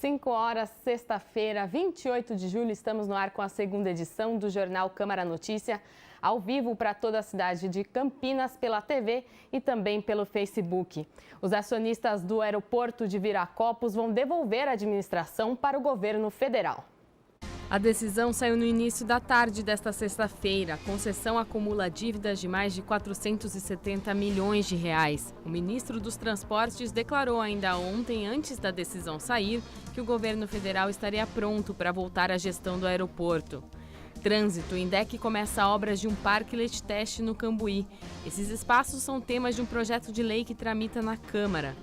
5 horas, sexta-feira, 28 de julho, estamos no ar com a segunda edição do Jornal Câmara Notícia, ao vivo para toda a cidade de Campinas, pela TV e também pelo Facebook. Os acionistas do aeroporto de Viracopos vão devolver a administração para o governo federal. A decisão saiu no início da tarde desta sexta-feira. A concessão acumula dívidas de mais de 470 milhões de reais. O ministro dos Transportes declarou ainda ontem, antes da decisão sair, que o governo federal estaria pronto para voltar à gestão do aeroporto. Trânsito. O INDEC começa obras de um parklet teste no Cambuí. Esses espaços são temas de um projeto de lei que tramita na Câmara.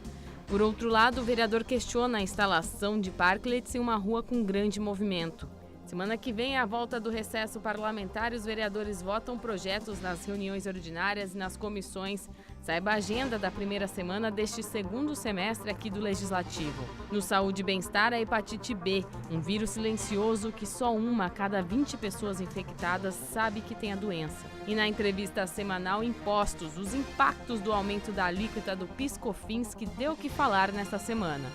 Por outro lado, o vereador questiona a instalação de parklets em uma rua com grande movimento. Semana que vem, à volta do recesso parlamentar, os vereadores votam projetos nas reuniões ordinárias e nas comissões. Saiba a agenda da primeira semana deste segundo semestre aqui do Legislativo. No Saúde e Bem-Estar, a hepatite B, um vírus silencioso que só uma a cada 20 pessoas infectadas sabe que tem a doença. E na entrevista semanal Impostos, os impactos do aumento da alíquota do PIS/COFINS que deu o que falar nesta semana.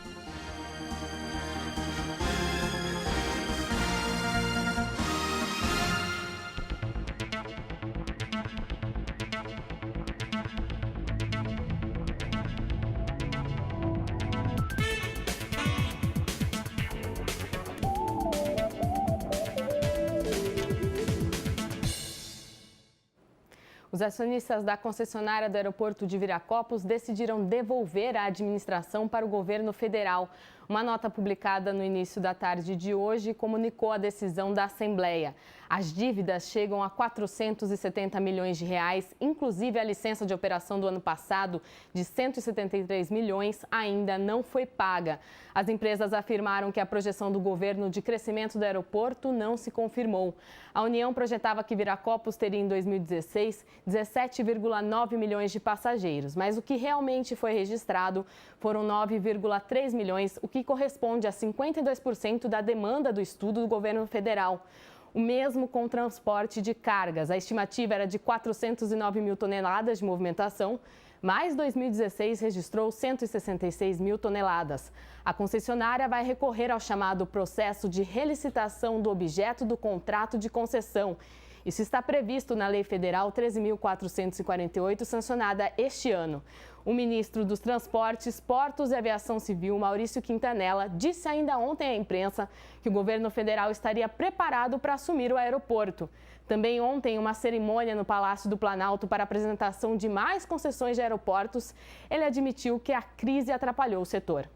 Os acionistas da concessionária do aeroporto de Viracopos decidiram devolver a administração para o governo federal. Uma nota publicada no início da tarde de hoje comunicou a decisão da Assembleia. As dívidas chegam a 470 milhões de reais, inclusive a licença de operação do ano passado, de 173 milhões, ainda não foi paga. As empresas afirmaram que a projeção do governo de crescimento do aeroporto não se confirmou. A União projetava que Viracopos teria em 2016 17,9 milhões de passageiros, mas o que realmente foi registrado foram 9,3 milhões, o que corresponde a 52% da demanda do estudo do governo federal. O mesmo com o transporte de cargas. A estimativa era de 409 mil toneladas de movimentação, mas 2016 registrou 166 mil toneladas. A concessionária vai recorrer ao chamado processo de relicitação do objeto do contrato de concessão. Isso está previsto na Lei Federal 13.448, sancionada este ano. O ministro dos Transportes, Portos e Aviação Civil, Maurício Quintanella, disse ainda ontem à imprensa que o governo federal estaria preparado para assumir o aeroporto. Também ontem, em uma cerimônia no Palácio do Planalto para a apresentação de mais concessões de aeroportos, ele admitiu que a crise atrapalhou o setor.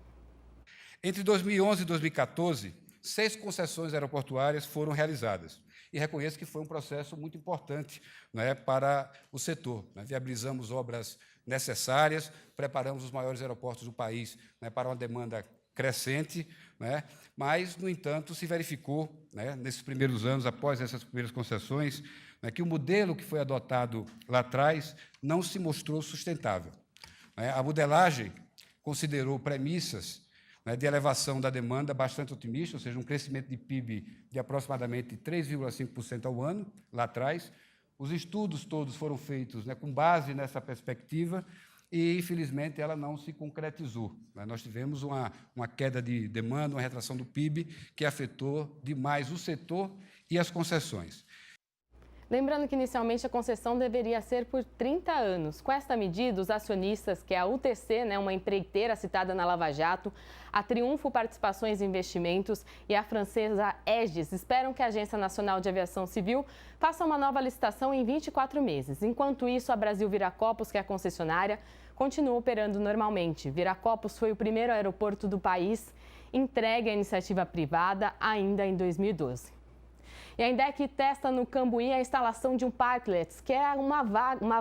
Entre 2011 e 2014, 6 concessões aeroportuárias foram realizadas. E reconheço que foi um processo muito importante, né, para o setor. Viabilizamos obras necessárias, preparamos os maiores aeroportos do país, né, para uma demanda crescente, né, mas, no entanto, se verificou, né, nesses primeiros anos, após essas primeiras concessões, né, que o modelo que foi adotado lá atrás não se mostrou sustentável. A modelagem considerou premissas, né, de elevação da demanda bastante otimista, ou seja, um crescimento de PIB de aproximadamente 3,5% ao ano, lá atrás. Os estudos todos foram feitos, né, com base nessa perspectiva e, infelizmente, ela não se concretizou. Nós tivemos uma queda de demanda, uma retração do PIB, que afetou demais o setor e as concessões. Lembrando que, inicialmente, a concessão deveria ser por 30 anos. Com esta medida, os acionistas, que é a UTC, né, uma empreiteira citada na Lava Jato, a Triunfo Participações e Investimentos e a francesa Aegis, esperam que a Agência Nacional de Aviação Civil faça uma nova licitação em 24 meses. Enquanto isso, a Brasil Viracopos, que é a concessionária, continua operando normalmente. Viracopos foi o primeiro aeroporto do país entregue à iniciativa privada ainda em 2012. E a INDEC testa no Cambuí a instalação de um parklet, que é uma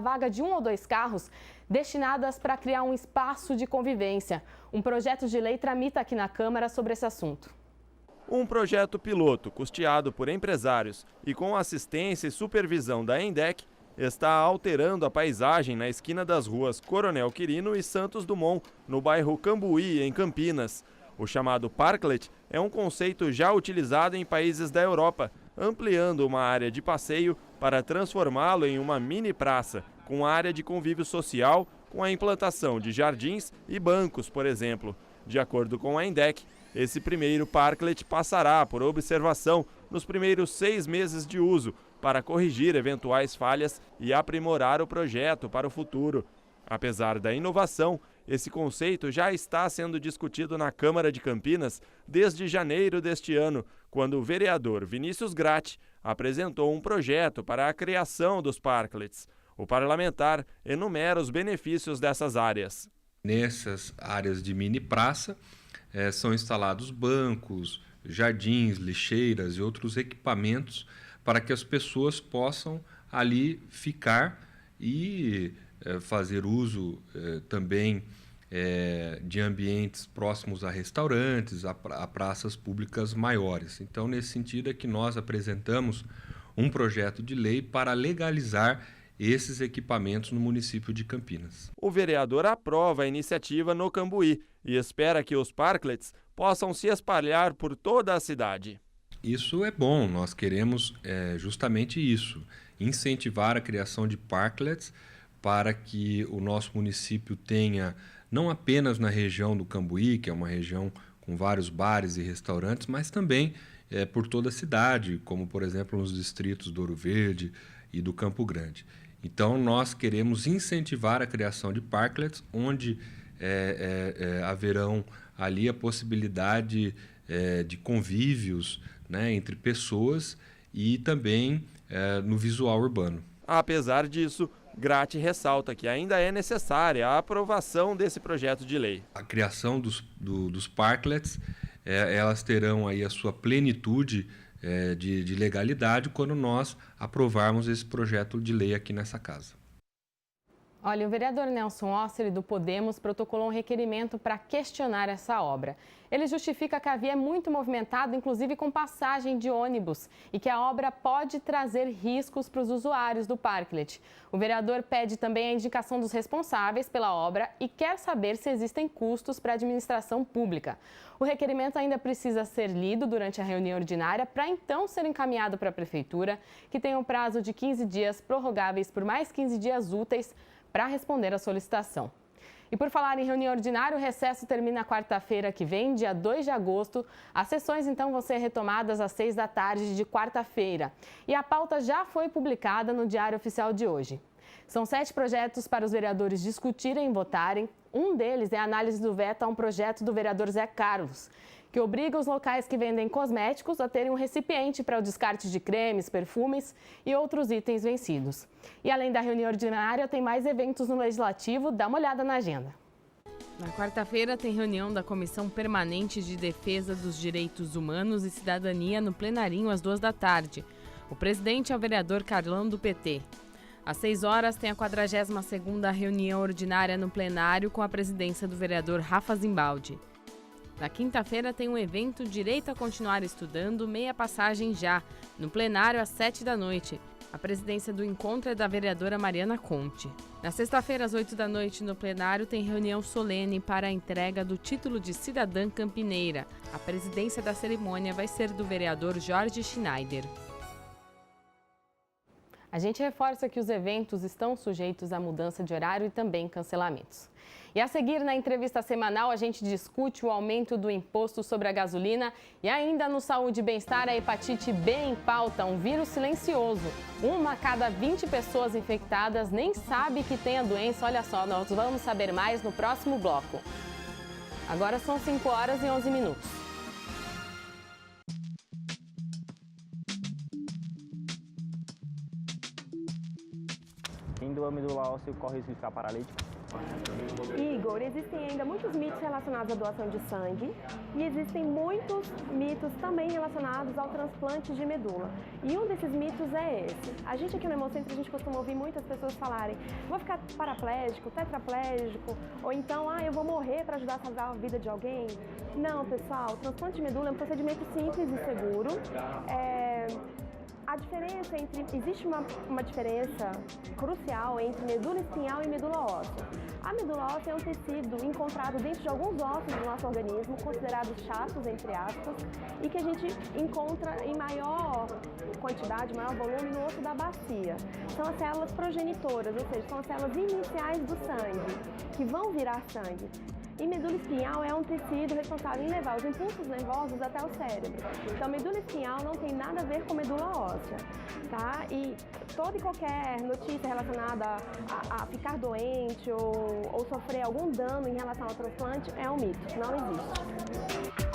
vaga de 1 ou 2 carros destinadas para criar um espaço de convivência. Um projeto de lei tramita aqui na Câmara sobre esse assunto. Um projeto piloto custeado por empresários e com assistência e supervisão da INDEC está alterando a paisagem na esquina das ruas Coronel Quirino e Santos Dumont, no bairro Cambuí, em Campinas. O chamado parklet é um conceito já utilizado em países da Europa, ampliando uma área de passeio para transformá-lo em uma mini praça, com área de convívio social, com a implantação de jardins e bancos, por exemplo. De acordo com a INDEC, Esse primeiro parklet passará por observação nos primeiros 6 meses de uso, para corrigir eventuais falhas e aprimorar o projeto para o futuro. Apesar da inovação, esse conceito já está sendo discutido na Câmara de Campinas desde janeiro deste ano, quando o vereador Vinícius Gratti apresentou um projeto para a criação dos parklets. O parlamentar enumera os benefícios dessas áreas. Nessas áreas de mini praça, são instalados bancos, jardins, lixeiras e outros equipamentos para que as pessoas possam ali ficar e fazer uso também de ambientes próximos a restaurantes, a praças públicas maiores. Então, nesse sentido é que nós apresentamos um projeto de lei para legalizar esses equipamentos no município de Campinas. O vereador aprova a iniciativa no Cambuí e espera que os parklets possam se espalhar por toda a cidade. Isso é bom, nós queremos justamente isso, incentivar a criação de parklets para que o nosso município tenha, não apenas na região do Cambuí, que é uma região com vários bares e restaurantes, mas também por toda a cidade, como por exemplo nos distritos do Ouro Verde e do Campo Grande. Então nós queremos incentivar a criação de parklets, onde haverão ali a possibilidade de convívios, né, entre pessoas e também no visual urbano. Apesar disso, Gratti ressalta que ainda é necessária a aprovação desse projeto de lei. A criação dos parklets, elas terão aí a sua plenitude de legalidade quando nós aprovarmos esse projeto de lei aqui nessa casa. Olha, o vereador Nelson Osseri, do Podemos, protocolou um requerimento para questionar essa obra. Ele justifica que a via é muito movimentada, inclusive com passagem de ônibus, e que a obra pode trazer riscos para os usuários do parklet. O vereador pede também a indicação dos responsáveis pela obra e quer saber se existem custos para a administração pública. O requerimento ainda precisa ser lido durante a reunião ordinária para então ser encaminhado para a Prefeitura, que tem um prazo de 15 dias prorrogáveis por mais 15 dias úteis para responder à solicitação. E por falar em reunião ordinária, o recesso termina quarta-feira que vem, dia 2 de agosto. As sessões, então, vão ser retomadas às 6 da tarde de quarta-feira. E a pauta já foi publicada no Diário Oficial de hoje. São 7 projetos para os vereadores discutirem e votarem. Um deles é a análise do veto a um projeto do vereador Zé Carlos, que obriga os locais que vendem cosméticos a terem um recipiente para o descarte de cremes, perfumes e outros itens vencidos. E além da reunião ordinária, tem mais eventos no Legislativo. Dá uma olhada na agenda. Na quarta-feira tem reunião da Comissão Permanente de Defesa dos Direitos Humanos e Cidadania no plenarinho às 2 da tarde. O presidente é o vereador Carlão, do PT. Às 6 horas tem a 42ª reunião ordinária no plenário com a presidência do vereador Rafa Zimbaldi. Na quinta-feira tem um evento Direito a Continuar Estudando, meia passagem já, no plenário às 7 da noite. A presidência do encontro é da vereadora Mariana Conte. Na sexta-feira, às 8 da noite, no plenário, tem reunião solene para a entrega do título de cidadã campineira. A presidência da cerimônia vai ser do vereador Jorge Schneider. A gente reforça que os eventos estão sujeitos à mudança de horário e também cancelamentos. E a seguir, na entrevista semanal, a gente discute o aumento do imposto sobre a gasolina e ainda no Saúde e Bem-Estar, a hepatite B em pauta, um vírus silencioso. 1 a cada 20 pessoas infectadas nem sabe que tem a doença. Olha só, nós vamos saber mais no próximo bloco. Agora são 5 horas e 11 minutos. A medula óssea corre risco de ficar paralítico? Igor, existem ainda muitos mitos relacionados à doação de sangue e existem muitos mitos também relacionados ao transplante de medula. E um desses mitos é esse. A gente aqui no Hemocentro, a gente costuma ouvir muitas pessoas falarem: vou ficar paraplégico, tetraplégico, ou então, eu vou morrer para ajudar a salvar a vida de alguém. Não, pessoal, o transplante de medula é um procedimento simples e seguro. A diferença existe uma diferença crucial entre medula espinhal e medula óssea. A medula óssea é um tecido encontrado dentro de alguns ossos do nosso organismo, considerados chatos, entre aspas, e que a gente encontra em maior quantidade, maior volume no osso da bacia. São as células progenitoras, ou seja, são as células iniciais do sangue, que vão virar sangue. E medula espinhal é um tecido responsável em levar os impulsos nervosos até o cérebro. Então, medula espinhal não tem nada a ver com medula óssea, tá? E toda e qualquer notícia relacionada a ficar doente ou sofrer algum dano em relação ao transplante é um mito, não existe.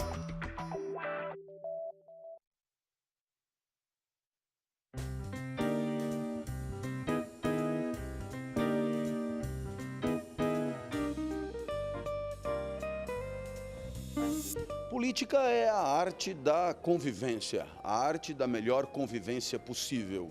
Política é a arte da convivência, a arte da melhor convivência possível.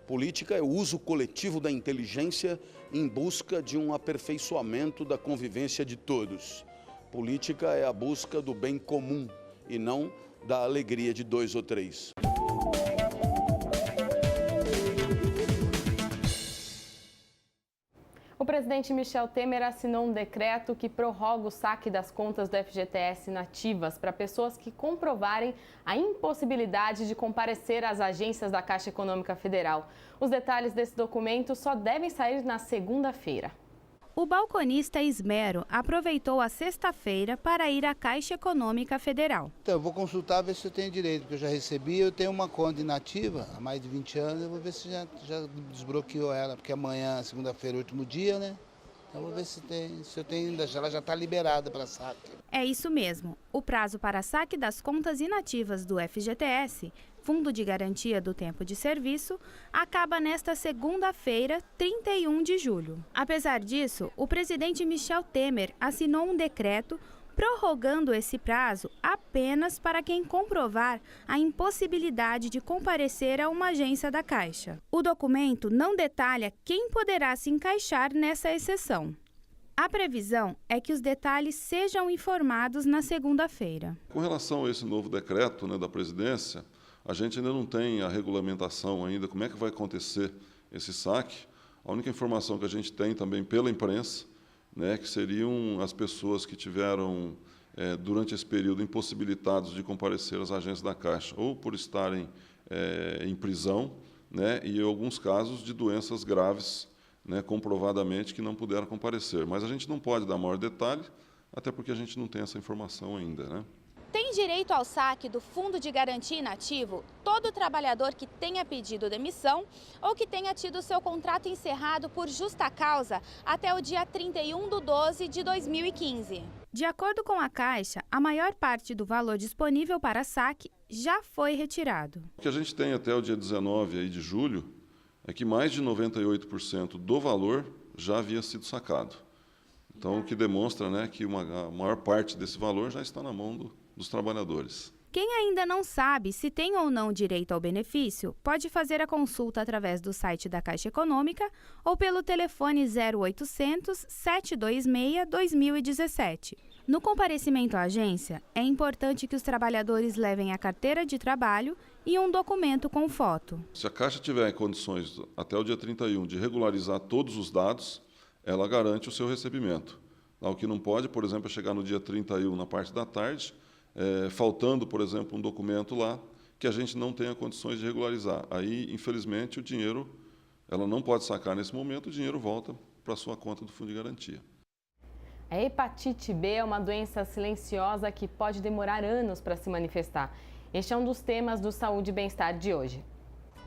Política é o uso coletivo da inteligência em busca de um aperfeiçoamento da convivência de todos. Política é a busca do bem comum e não da alegria de 2 ou 3. O presidente Michel Temer assinou um decreto que prorroga o saque das contas do FGTS inativas para pessoas que comprovarem a impossibilidade de comparecer às agências da Caixa Econômica Federal. Os detalhes desse documento só devem sair na segunda-feira. O balconista Ismero aproveitou a sexta-feira para ir à Caixa Econômica Federal. Então, eu vou consultar, ver se eu tenho direito, porque eu já recebi, eu tenho uma conta inativa há mais de 20 anos, eu vou ver se já desbloqueou ela, porque amanhã, segunda-feira, é o último dia, né? Então, eu vou ver se eu tenho ainda, ela já está liberada para saque. É isso mesmo. O prazo para saque das contas inativas do FGTS, Fundo de Garantia do Tempo de Serviço, acaba nesta segunda-feira, 31 de julho. Apesar disso, o presidente Michel Temer assinou um decreto prorrogando esse prazo apenas para quem comprovar a impossibilidade de comparecer a uma agência da Caixa. O documento não detalha quem poderá se encaixar nessa exceção. A previsão é que os detalhes sejam informados na segunda-feira. Com relação a esse novo decreto, da presidência, a gente ainda não tem a regulamentação ainda, como é que vai acontecer esse saque. A única informação que a gente tem também pela imprensa, que seriam as pessoas que tiveram, durante esse período, impossibilitados de comparecer às agências da Caixa, ou por estarem em prisão, e em alguns casos de doenças graves, comprovadamente que não puderam comparecer. Mas a gente não pode dar maior detalhe, até porque a gente não tem essa informação ainda, Tem direito ao saque do Fundo de Garantia Inativo todo trabalhador que tenha pedido demissão ou que tenha tido seu contrato encerrado por justa causa até o dia 31/12 de 2015. De acordo com a Caixa, a maior parte do valor disponível para saque já foi retirado. O que a gente tem até o dia 19 de julho é que mais de 98% do valor já havia sido sacado. Então, o que demonstra que a maior parte desse valor já está na mão dos trabalhadores. Quem ainda não sabe se tem ou não direito ao benefício, pode fazer a consulta através do site da Caixa Econômica ou pelo telefone 0800 726 2017. No comparecimento à agência, é importante que os trabalhadores levem a carteira de trabalho e um documento com foto. Se a Caixa tiver em condições, até o dia 31, de regularizar todos os dados, ela garante o seu recebimento. O que não pode, por exemplo, é chegar no dia 31, na parte da tarde, faltando, por exemplo, um documento lá que a gente não tenha condições de regularizar. Aí, infelizmente, o dinheiro, ela não pode sacar nesse momento, o dinheiro volta para a sua conta do Fundo de Garantia. A hepatite B é uma doença silenciosa que pode demorar anos para se manifestar. Este é um dos temas do Saúde e Bem-Estar de hoje.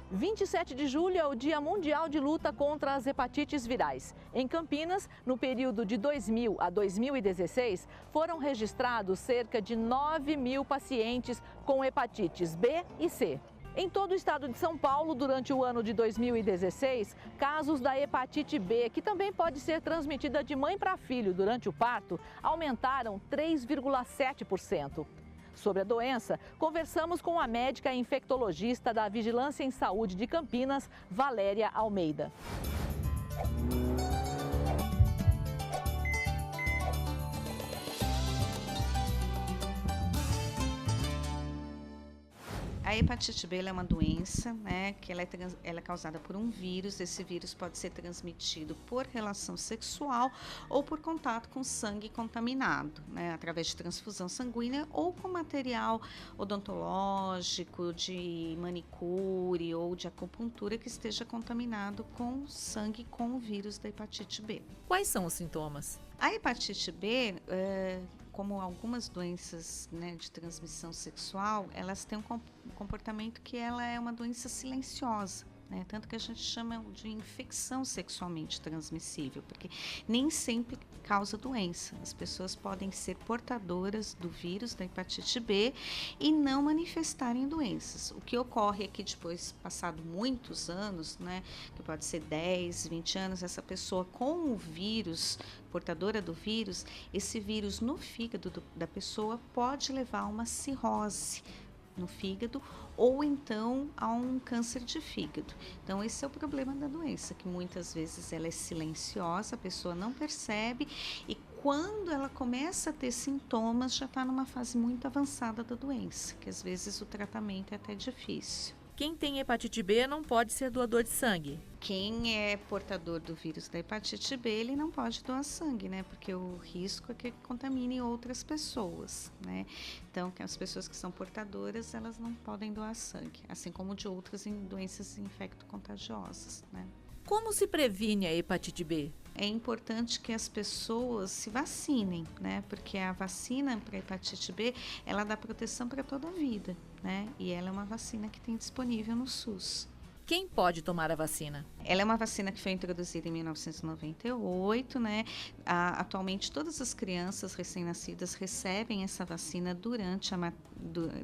27 de julho é o Dia Mundial de Luta contra as Hepatites Virais. Em Campinas, no período de 2000 a 2016, foram registrados cerca de 9.000 pacientes com hepatites B e C. Em todo o estado de São Paulo, durante o ano de 2016, casos da hepatite B, que também pode ser transmitida de mãe para filho durante o parto, aumentaram 3,7%. Sobre a doença, conversamos com a médica infectologista da Vigilância em Saúde de Campinas, Valéria Almeida. A hepatite B ela é uma doença, né, que ela é causada por um vírus. Esse vírus pode ser transmitido por relação sexual ou por contato com sangue contaminado, né, através de transfusão sanguínea ou com material odontológico, de manicure ou de acupuntura que esteja contaminado com sangue com o vírus da hepatite B. Quais são os sintomas? A hepatite B, como algumas doenças, né, de transmissão sexual, elas têm um comportamento que ela é uma doença silenciosa, né? Tanto que a gente chama de infecção sexualmente transmissível, porque nem sempre causa doença. As pessoas podem ser portadoras do vírus da hepatite B e não manifestarem doenças. O que ocorre é que depois, passado muitos anos, né, que pode ser 10, 20 anos, essa pessoa com o vírus, portadora do vírus, esse vírus no fígado da pessoa pode levar a uma cirrose no fígado ou então a um câncer de fígado. Então esse é o problema da doença, que muitas vezes ela é silenciosa, a pessoa não percebe e quando ela começa a ter sintomas já está numa fase muito avançada da doença, que às vezes o tratamento é até difícil. Quem tem hepatite B não pode ser doador de sangue. Quem é portador do vírus da hepatite B, ele não pode doar sangue, né? Porque o risco é que contamine outras pessoas, né? Então, as pessoas que são portadoras, elas não podem doar sangue, assim como de outras doenças infecto-contagiosas, né? Como se previne a hepatite B? É importante que as pessoas se vacinem, né? Porque a vacina para hepatite B, ela dá proteção para toda a vida, né? E ela é uma vacina que tem disponível no SUS. Quem pode tomar a vacina? Ela é uma vacina que foi introduzida em 1998, né? Atualmente, todas as crianças recém-nascidas recebem essa vacina durante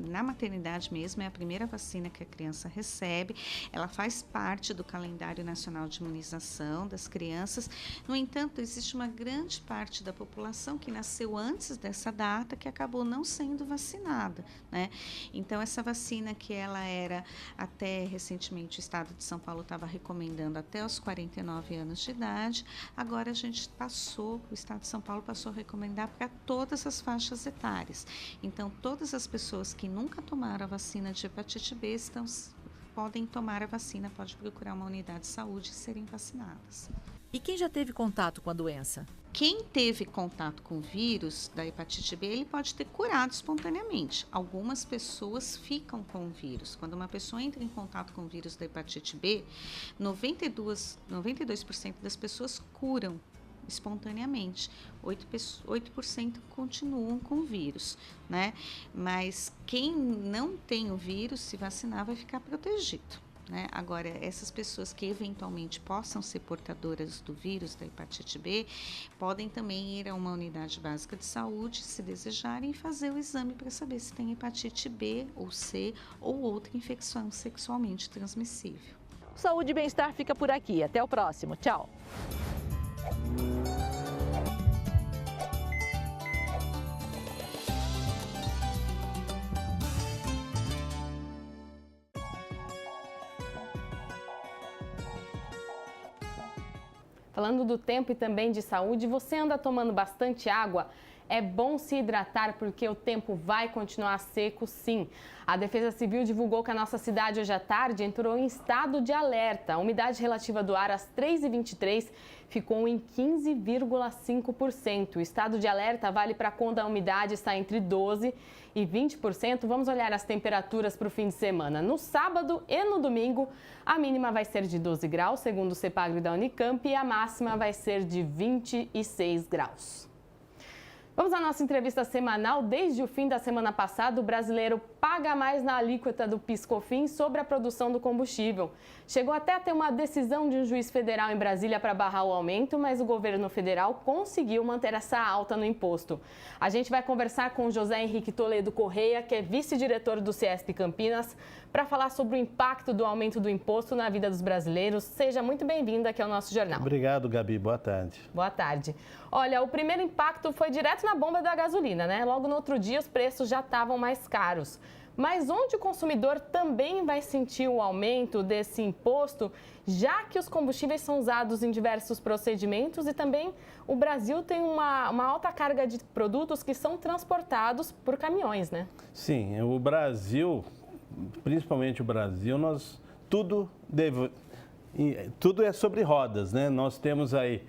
na maternidade mesmo, é a primeira vacina que a criança recebe. Ela faz parte do calendário nacional de imunização das crianças. No entanto, existe uma grande parte da população que nasceu antes dessa data que acabou não sendo vacinada, né? Então, essa vacina que ela era até recentemente, o Estado de São Paulo estava recomendando até os 49 anos de idade, agora o Estado de São Paulo passou a recomendar para todas as faixas etárias. Então, todas as pessoas que nunca tomaram a vacina de hepatite B podem tomar a vacina, pode procurar uma unidade de saúde e serem vacinadas. E quem já teve contato com a doença? Quem teve contato com o vírus da hepatite B, ele pode ter curado espontaneamente. Algumas pessoas ficam com o vírus. Quando uma pessoa entra em contato com o vírus da hepatite B, 92% das pessoas curam espontaneamente. 8% continuam com o vírus, né? Mas quem não tem o vírus, se vacinar, vai ficar protegido, né? Agora, essas pessoas que eventualmente possam ser portadoras do vírus da hepatite B, podem também ir a uma unidade básica de saúde, se desejarem, e fazer o exame para saber se tem hepatite B ou C ou outra infecção sexualmente transmissível. Saúde e Bem-Estar fica por aqui. Até o próximo. Tchau! Falando do tempo e também de saúde, você anda tomando bastante água? É bom se hidratar porque o tempo vai continuar seco, sim. A Defesa Civil divulgou que a nossa cidade hoje à tarde entrou em estado de alerta. A umidade relativa do ar às 3h23 ficou em 15,5%. O estado de alerta vale para quando a umidade está entre 12% e 20%. Vamos olhar as temperaturas para o fim de semana. No sábado e no domingo, a mínima vai ser de 12 graus, segundo o CEPAGRE da Unicamp, e a máxima vai ser de 26 graus. Vamos à nossa entrevista semanal. Desde o fim da semana passada, o brasileiro paga mais na alíquota do PIS/COFINS sobre a produção do combustível. Chegou até a ter uma decisão de um juiz federal em Brasília para barrar o aumento, mas o governo federal conseguiu manter essa alta no imposto. A gente vai conversar com o José Henrique Toledo Correia, que é vice-diretor do CIESP Campinas, para falar sobre o impacto do aumento do imposto na vida dos brasileiros. Seja muito bem-vindo aqui ao nosso jornal. Obrigado, Gabi. Boa tarde. Boa tarde. Olha, o primeiro impacto foi direto na bomba da gasolina, né? Logo no outro dia, os preços já estavam mais caros. Mas onde o consumidor também vai sentir o aumento desse imposto, já que os combustíveis são usados em diversos procedimentos e também o Brasil tem uma alta carga de produtos que são transportados por caminhões, né? Sim, o Brasil principalmente o Brasil, tudo é sobre rodas, né? Nós temos aí,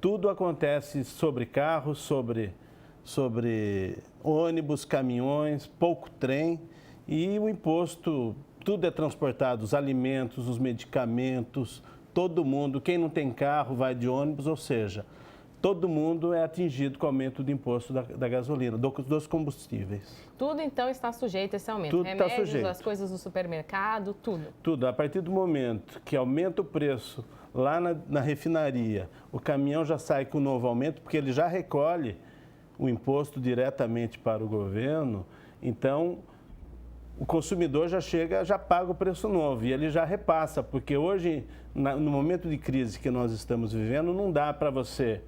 tudo acontece sobre carros, sobre ônibus, caminhões, pouco trem, e o imposto, tudo é transportado, os alimentos, os medicamentos, todo mundo, quem não tem carro vai de ônibus, ou seja, todo mundo é atingido com o aumento do imposto da gasolina, dos combustíveis. Tudo, então, está sujeito a esse aumento? Tudo Remédios, está sujeito. as coisas do supermercado, tudo? Tudo. A partir do momento que aumenta o preço lá na refinaria, o caminhão já sai com um novo aumento, porque ele já recolhe o imposto diretamente para o governo, então o consumidor já paga o preço novo e ele já repassa, porque hoje, no momento de crise que nós estamos vivendo, não dá para você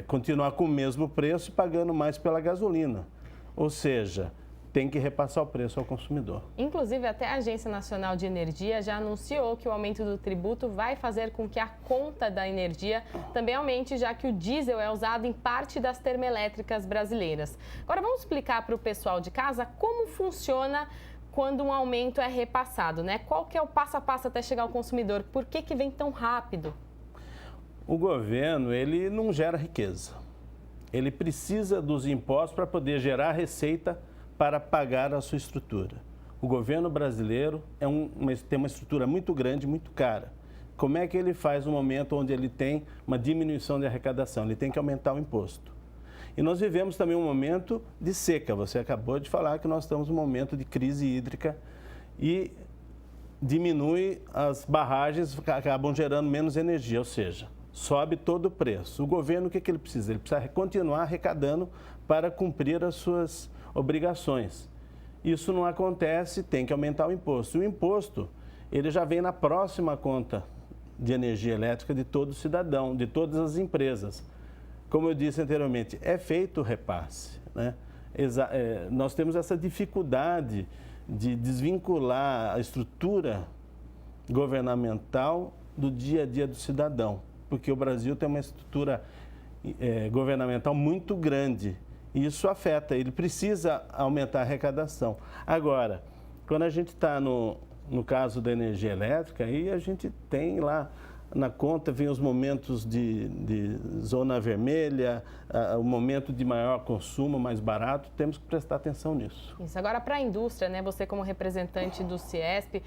continuar com o mesmo preço e pagando mais pela gasolina. Ou seja, tem que repassar o preço ao consumidor. Inclusive, até a Agência Nacional de Energia já anunciou que o aumento do tributo vai fazer com que a conta da energia também aumente, já que o diesel é usado em parte das termoelétricas brasileiras. Agora, vamos explicar para o pessoal de casa como funciona quando um aumento é repassado, né? Qual que é o passo a passo até chegar ao consumidor? Por que vem tão rápido? O governo, ele não gera riqueza. Ele precisa dos impostos para poder gerar receita para pagar a sua estrutura. O governo brasileiro tem uma estrutura muito grande, muito cara. Como é que ele faz no momento onde ele tem uma diminuição de arrecadação? Ele tem que aumentar o imposto. E nós vivemos também um momento de seca. Você acabou de falar que nós estamos num momento de crise hídrica e diminui as barragens, acabam gerando menos energia, ou seja, sobe todo o preço. O governo, o que ele precisa? Ele precisa continuar arrecadando para cumprir as suas obrigações. Isso não acontece, tem que aumentar o imposto. O imposto, ele já vem na próxima conta de energia elétrica de todo cidadão, de todas as empresas. Como eu disse anteriormente, é feito o repasse, né? Nós temos essa dificuldade de desvincular a estrutura governamental do dia a dia do cidadão, porque o Brasil tem uma estrutura governamental muito grande. E isso afeta, ele precisa aumentar a arrecadação. Agora, quando a gente está no caso da energia elétrica, aí a gente tem lá na conta, vem os momentos de zona vermelha, o momento de maior consumo, mais barato, temos que prestar atenção nisso. Isso. Agora, para a indústria, né, você como representante do CIESP,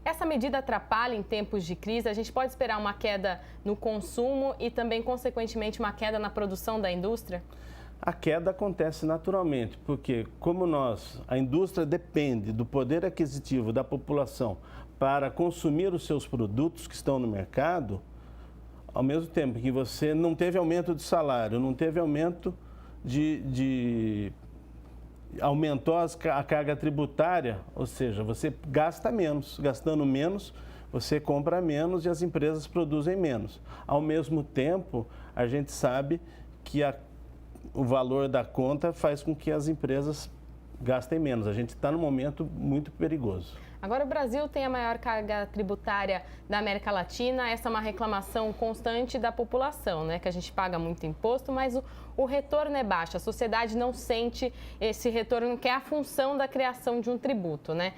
essa medida atrapalha em tempos de crise? A gente pode esperar uma queda no consumo e também, consequentemente, uma queda na produção da indústria? A queda acontece naturalmente, porque como a indústria depende do poder aquisitivo da população para consumir os seus produtos que estão no mercado, ao mesmo tempo que você não teve aumento de salário, não teve aumento aumentou a carga tributária, ou seja, você gasta menos, gastando menos, você compra menos e as empresas produzem menos. Ao mesmo tempo, a gente sabe que o valor da conta faz com que as empresas gastem menos. A gente está num momento muito perigoso. Agora, o Brasil tem a maior carga tributária da América Latina. Essa é uma reclamação constante da população, né? Que a gente paga muito imposto, mas o retorno é baixo. A sociedade não sente esse retorno, que é a função da criação de um tributo, né?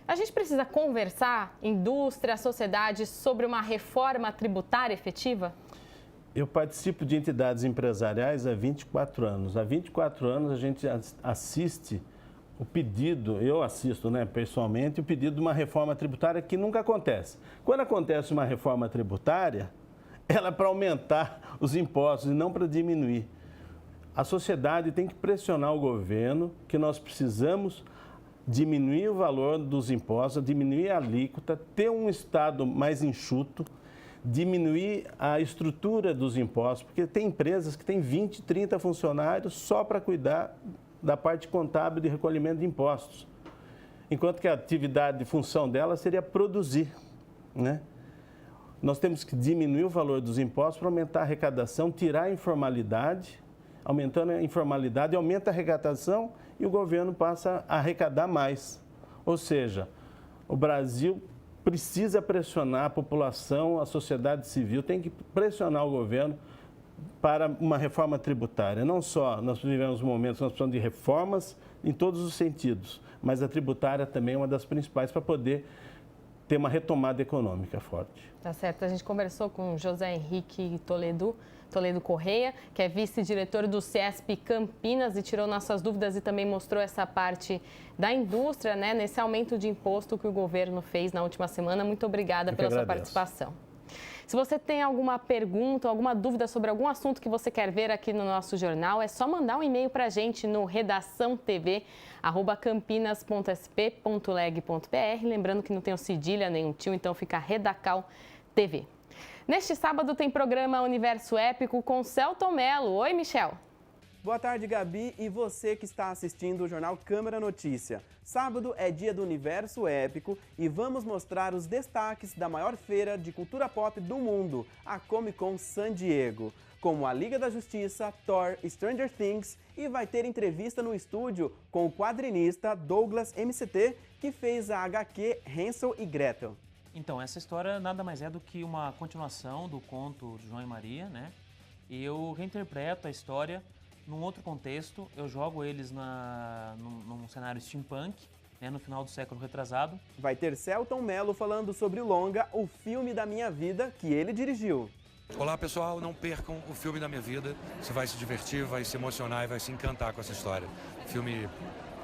A gente precisa conversar, indústria, sociedade, sobre uma reforma tributária efetiva? Eu participo de entidades empresariais há 24 anos. Há 24 anos a gente assiste o pedido, eu assisto, né, pessoalmente, o pedido de uma reforma tributária que nunca acontece. Quando acontece uma reforma tributária, ela é para aumentar os impostos e não para diminuir. A sociedade tem que pressionar o governo que nós precisamos diminuir o valor dos impostos, diminuir a alíquota, ter um Estado mais enxuto, diminuir a estrutura dos impostos, porque tem empresas que têm 20, 30 funcionários só para cuidar da parte contábil de recolhimento de impostos, enquanto que a atividade de função dela seria produzir, né? Nós temos que diminuir o valor dos impostos para aumentar a arrecadação, tirar a informalidade. Aumentando a informalidade, aumenta a arrecadação e o governo passa a arrecadar mais. Ou seja, o Brasil precisa pressionar a população, a sociedade civil, tem que pressionar o governo para uma reforma tributária. Não só nós vivemos momentos, nós precisamos de reformas em todos os sentidos, mas a tributária também é uma das principais para poder ter uma retomada econômica forte. Tá certo, a gente conversou com José Henrique Toledo Correia, que é vice-diretor do CESP Campinas, e tirou nossas dúvidas e também mostrou essa parte da indústria, né, nesse aumento de imposto que o governo fez na última semana. Muito obrigada pela sua participação. Se você tem alguma pergunta, alguma dúvida sobre algum assunto que você quer ver aqui no nosso jornal, é só mandar um e-mail para a gente no redaçãotv@campinas.sp.leg.br. Lembrando que não tem o cedilha nem um tio, então fica Redacal TV. Neste sábado tem programa Universo Épico com Celton Mello. Oi, Michel. Boa tarde, Gabi, e você que está assistindo o Jornal Câmara Notícia. Sábado é dia do Universo Épico e vamos mostrar os destaques da maior feira de cultura pop do mundo, a Comic Con San Diego, como a Liga da Justiça, Thor, Stranger Things, e vai ter entrevista no estúdio com o quadrinista Douglas MCT, que fez a HQ Hansel e Gretel. Então, essa história nada mais é do que uma continuação do conto de João e Maria, né? E eu reinterpreto a história num outro contexto. Eu jogo eles num cenário steampunk, né, no final do século retrasado. Vai ter Celton Mello falando sobre o longa O Filme da Minha Vida, que ele dirigiu. Olá, pessoal, não percam O Filme da Minha Vida. Você vai se divertir, vai se emocionar e vai se encantar com essa história.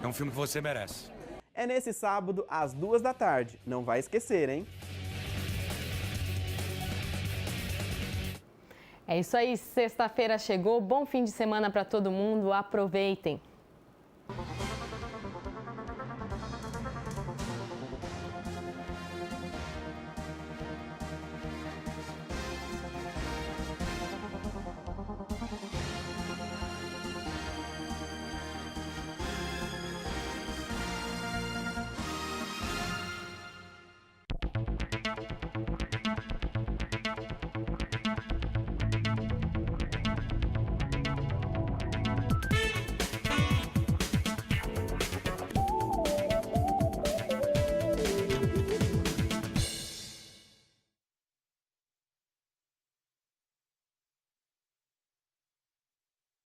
É um filme que você merece. É nesse sábado, às 14h. Não vai esquecer, hein? É isso aí, sexta-feira chegou. Bom fim de semana para todo mundo. Aproveitem!